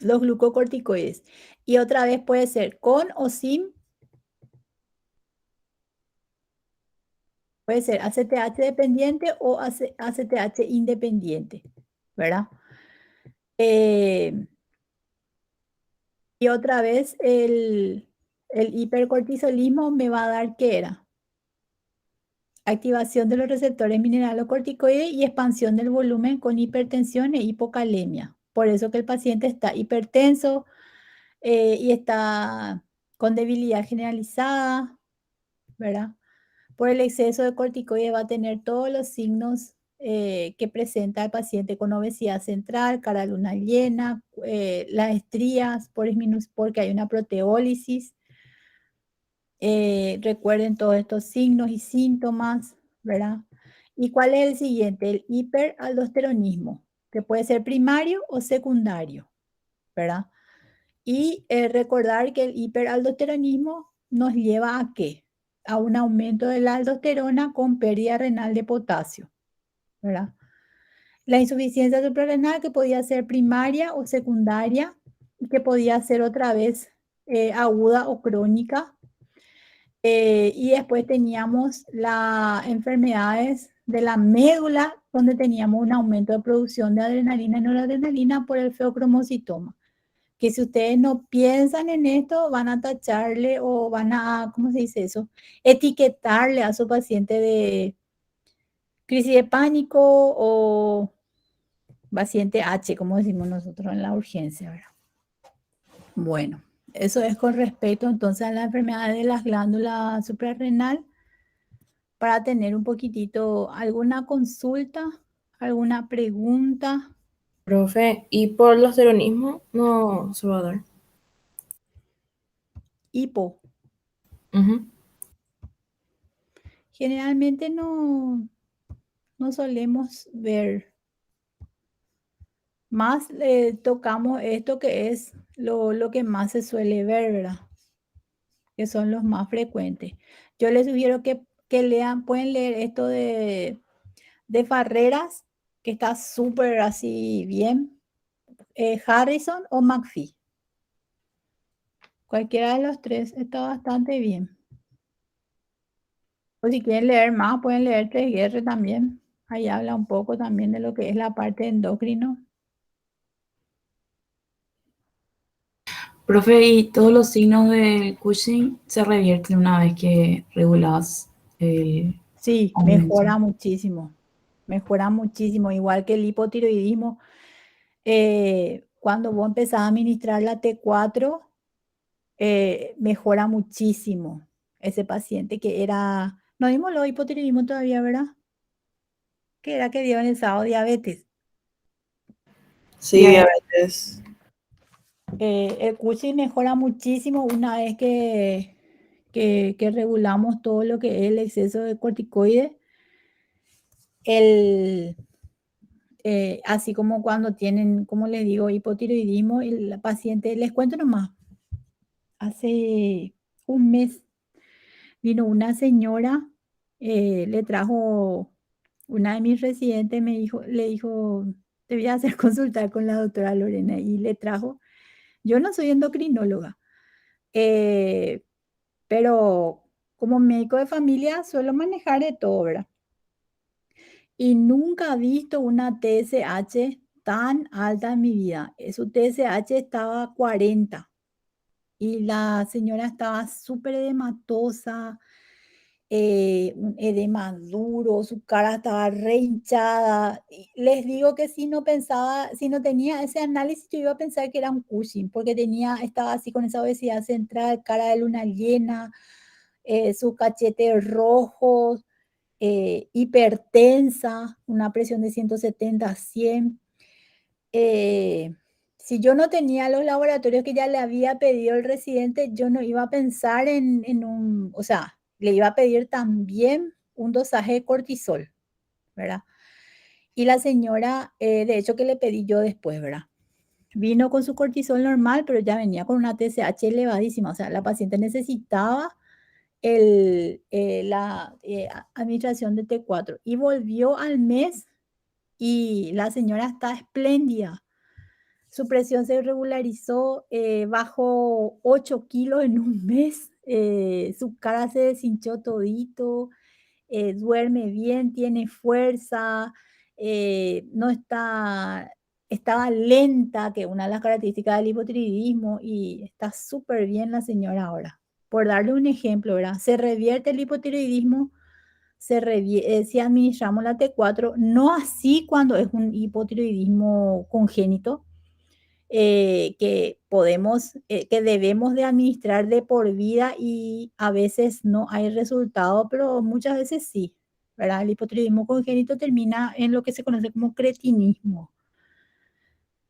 Los glucocorticoides. Y otra vez puede ser con o sin Puede ser ACTH dependiente o ACTH independiente, ¿verdad? Y otra vez el hipercortisolismo me va a dar, ¿qué era? Activación de los receptores mineralocorticoides y expansión del volumen con hipertensión e hipocalemia. Por eso que el paciente está hipertenso y está con debilidad generalizada, ¿verdad? Por el exceso de corticoides va a tener todos los signos que presenta el paciente con obesidad central, cara de luna llena, las estrías, porque hay una proteólisis. Recuerden todos estos signos y síntomas, ¿verdad? ¿Y cuál es el siguiente? El hiperaldosteronismo, que puede ser primario o secundario, ¿verdad? Y recordar que el hiperaldosteronismo nos lleva ¿a qué? A un aumento de la aldosterona con pérdida renal de potasio, ¿verdad? La insuficiencia suprarrenal que podía ser primaria o secundaria y que podía ser otra vez aguda o crónica. Y después teníamos las enfermedades de la médula, donde teníamos un aumento de producción de adrenalina y noradrenalina por el feocromocitoma. Que si ustedes no piensan en esto, van a tacharle o van a, ¿cómo se dice eso? Etiquetarle a su paciente de crisis de pánico o paciente H, como decimos nosotros en la urgencia, ¿verdad? Bueno, eso es con respecto entonces a la enfermedad de las glándulas suprarrenal. Para tener un poquitito, alguna consulta, alguna pregunta. Profe, ¿y por los esteronismo no se va a dar? Hipo. Ujú. Generalmente no solemos ver. Más tocamos esto que es lo que más se suele ver, ¿verdad? Que son los más frecuentes. Yo les sugiero que lean, pueden leer esto de Farreras, que está súper así bien. Harrison o McPhee. Cualquiera de los tres está bastante bien. O si quieren leer más, pueden leer 3R también. Ahí habla un poco también de lo que es la parte endocrino. Profe, ¿y todos los signos del Cushing se revierten una vez que regulas el Sí, aumento? mejora muchísimo. Mejora muchísimo. Igual que el hipotiroidismo. Cuando vos empezás a administrar la T4, mejora muchísimo ese paciente que era... No dimos lo hipotiroidismo todavía, ¿verdad? Que era que dio en el sábado diabetes. Sí, diabetes. El Cushing mejora muchísimo una vez que regulamos todo lo que es el exceso de corticoides. Así como cuando tienen, como les digo, hipotiroidismo, el paciente, les cuento nomás, hace un mes vino una señora, le trajo una de mis residentes, le dijo, te voy a hacer consultar con la doctora Lorena, y le trajo, yo no soy endocrinóloga, pero como médico de familia suelo manejar de todo, ¿verdad? Y nunca he visto una TSH tan alta en mi vida. Su TSH estaba a 40 y la señora estaba súper edematosa, un edema duro, su cara estaba re hinchada. Y les digo que si no pensaba, si no tenía ese análisis, yo iba a pensar que era un Cushing, porque estaba así con esa obesidad central, cara de luna llena, sus cachetes rojos, hipertensa, una presión de 170 a 100. Si yo no tenía los laboratorios que ya le había pedido el residente, yo no iba a pensar en un, o sea, le iba a pedir también un dosaje de cortisol, ¿verdad? Y la señora, de hecho que le pedí yo después, ¿verdad? Vino con su cortisol normal, pero ya venía con una TSH elevadísima, o sea, la paciente necesitaba la administración de T4 y volvió al mes y la señora está espléndida. Su presión se regularizó, bajó 8 kilos en un mes, su cara se deshinchó todito, duerme bien, tiene fuerza, no estaba lenta, que es una de las características del hipotiroidismo, y está súper bien la señora ahora. Por darle un ejemplo, ¿verdad? Se revierte el hipotiroidismo si administramos la T4, no así cuando es un hipotiroidismo congénito, que debemos de administrar de por vida y a veces no hay resultado, pero muchas veces sí, ¿verdad? El hipotiroidismo congénito termina en lo que se conoce como cretinismo.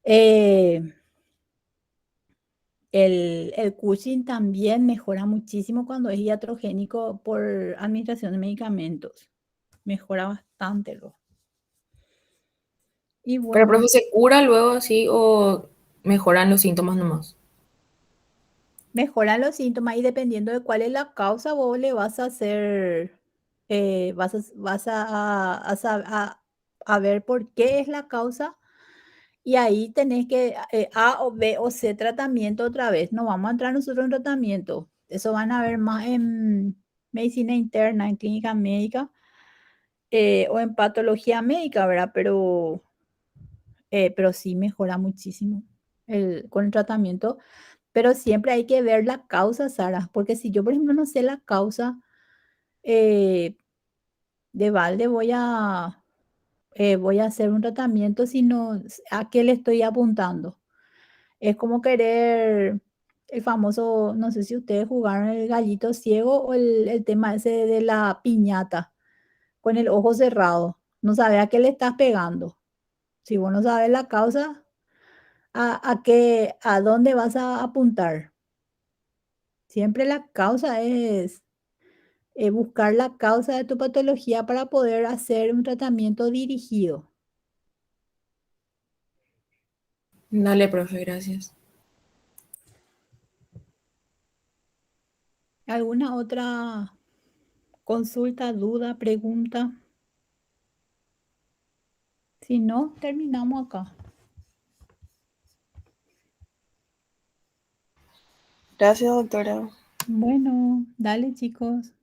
Eh, el Cushing también mejora muchísimo cuando es iatrogénico por administración de medicamentos. Mejora bastante. Y Pero, bueno, profe, ¿se cura luego así o mejoran los síntomas nomás? mejoran los síntomas y dependiendo de cuál es la causa, vos le vas a hacer, vas a ver por qué es la causa y ahí tenés que A o B o C tratamiento otra vez. No vamos a entrar nosotros en tratamiento. Eso van a ver más en medicina interna, en clínica médica o en patología médica, ¿verdad? Pero sí mejora muchísimo con el tratamiento. Pero siempre hay que ver la causa, Sara, porque si yo, por ejemplo, no sé la causa, eh, de balde voy a hacer un tratamiento, sino a qué le estoy apuntando. Es como querer el famoso, no sé si ustedes jugaron el gallito ciego o el tema ese de la piñata con el ojo cerrado. No sabes a qué le estás pegando. Si vos no sabes la causa, a dónde vas a apuntar. Siempre la causa es buscar la causa de tu patología para poder hacer un tratamiento dirigido. Dale, profe, gracias. ¿Alguna otra consulta, duda, pregunta? Si no, terminamos acá. Gracias, doctora. Bueno, dale chicos.